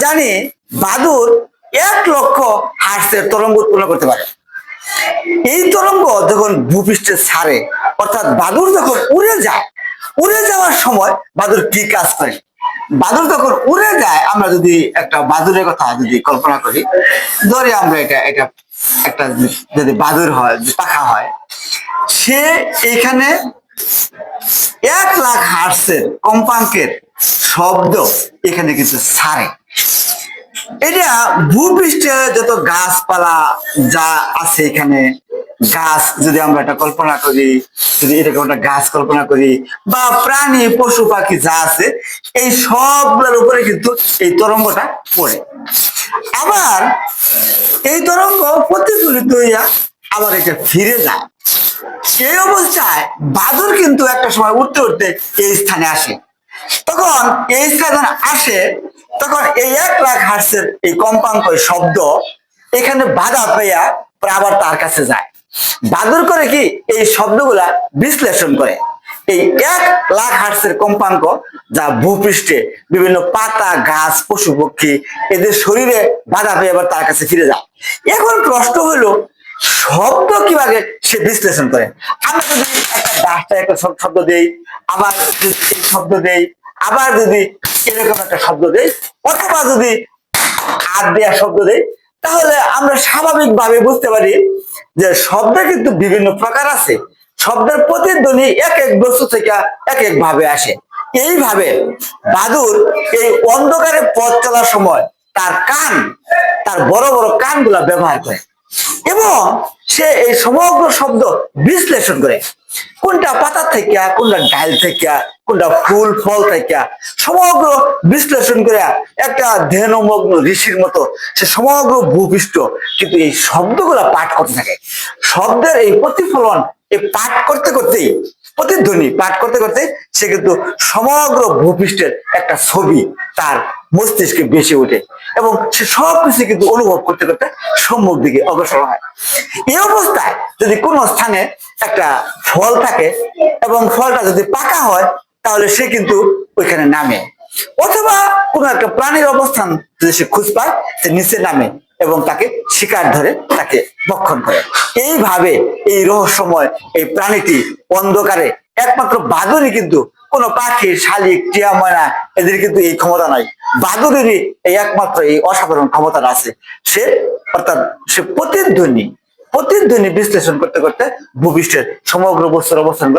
জানি বাদুর 1 লক্ষ হার্টজের তরঙ্গ উৎপন্ন করতে পারে। এই তরঙ্গ যখন ভূপৃষ্ঠে ছাড়ে, অর্থাৎ বাদুর যখন উড়ে যায়, উড়ে যাওয়ার সময় বাদুর কি কাজ করে? বাদুর যখন উড়ে যায়, আমরা যদি একটা বাদুরের কথা যদি কল্পনা করি, ধরে আমরা এটা এটা একটা যদি বাদুর হয়, পাখা হয়, সে এখানে 1 লাখ হার্টজের কম্পাঙ্কের শব্দ এখানে কিন্তু ছাড়ে। এটা ভূপৃষ্ঠে যত গাছপালা যা আছে, এখানে গাছ যদি আমরা এটা কল্পনা করি, যদি এরকম একটা গাছ কল্পনা করি, বা প্রাণী পশু পাখি যা আছে, এই সবগুলোর উপরে কিন্তু এই তরঙ্গটা পড়ে। আবার এই তরঙ্গ প্রতিফলিত হইয়া আবার এটা ফিরে যায়। এই অবস্থায় বাদুর কিন্তু একটা সময় উঠতে উঠতে এই স্থানে আসে। তখন এই স্থানে আসে, তখন এই 1 লাখ হার্টজের এই কম্পাঙ্ক শব্দ এখানে বাধা পেয়া আবার তার কাছে যায়। বাদুর করে কি, এই শব্দগুলা বিশ্লেষণ করে। এই 1 লাখ হার্টজের কম্পাঙ্ক যা ভূপৃষ্ঠে বিভিন্ন পাতা, গাছ, পশু পক্ষী এদের শরীরে বাধা পেয়ে আবার তার কাছে ফিরে যায়। এখন প্রশ্ন হলো, শব্দ কিভাবে সে বিশ্লেষণ করে? আমরা যদি একটা ডাস্টার একটা শব্দ দেই, আবার যদি শব্দ দেই, আবার যদি এরকম একটা শব্দ দেই, অথবা যদি হাত দেওয়া শব্দ দেই, তাহলে আমরা স্বাভাবিকভাবে বুঝতে পারি যে শব্দ কিন্তু বিভিন্ন প্রকার আছে। শব্দের প্রতিধ্বনি এক এক বস্তু থেকে এক এক ভাবে আসে। এইভাবে বাদুর এই অন্ধকারে পথ চলার সময় তার বড় বড় কানগুলা ব্যবহার করে এবং সে এই সমগ্র শব্দ বিশ্লেষণ করে। কোনটা পাতা থেকে, কোনটা ডাল থেকে, কোনটা ফুল ফল থেকে, সমগ্র বিশ্লেষণ করে একটা ধ্যানমগ্ন ঋষির মতো সে সমগ্র ভূপৃষ্ঠ কিন্তু এই শব্দগুলা পাঠ করতে থাকে। শব্দের এই প্রতিফলন এই পাঠ করতে করতেই, প্রতিধ্বনি পাঠ করতে করতে সে কিন্তু সমগ্র ভূপৃষ্ঠের একটা ছবি তার মস্তিষ্কে ভেসে ওঠে এবং সে সবকিছু কিন্তু অনুভব করতে করতে সম্মুখ দিকে অগ্রসর হয়। এই অবস্থায় যদি কোনো স্থানে একটা ফল থাকে এবং ফলটা যদি পাকা হয়, তাহলে সে কিন্তু ওইখানে নামে, অথবা কোনো একটা প্রাণীর অবস্থান যদি সে খুঁজ পায়, সে নিচে নামে এবং তাকে শিকার ধরে তাকে ভক্ষণ করে। এইভাবে এই রহস্যময় এই প্রাণীটি অন্ধকারে, একমাত্র বাদুরই কিন্তু, কোন পাখি, শালিক, টিয়া, ময়না এদের কিন্তু এই ক্ষমতা নাই। বাদুরেরই এই একমাত্র এই অসাধারণ ক্ষমতা আছে। সে অর্থাৎ সে প্রতিধ্বনি বিশ্লেষণ করতে করতে ভূপৃষ্ঠের সমগ্র বস্তুর অবস্থান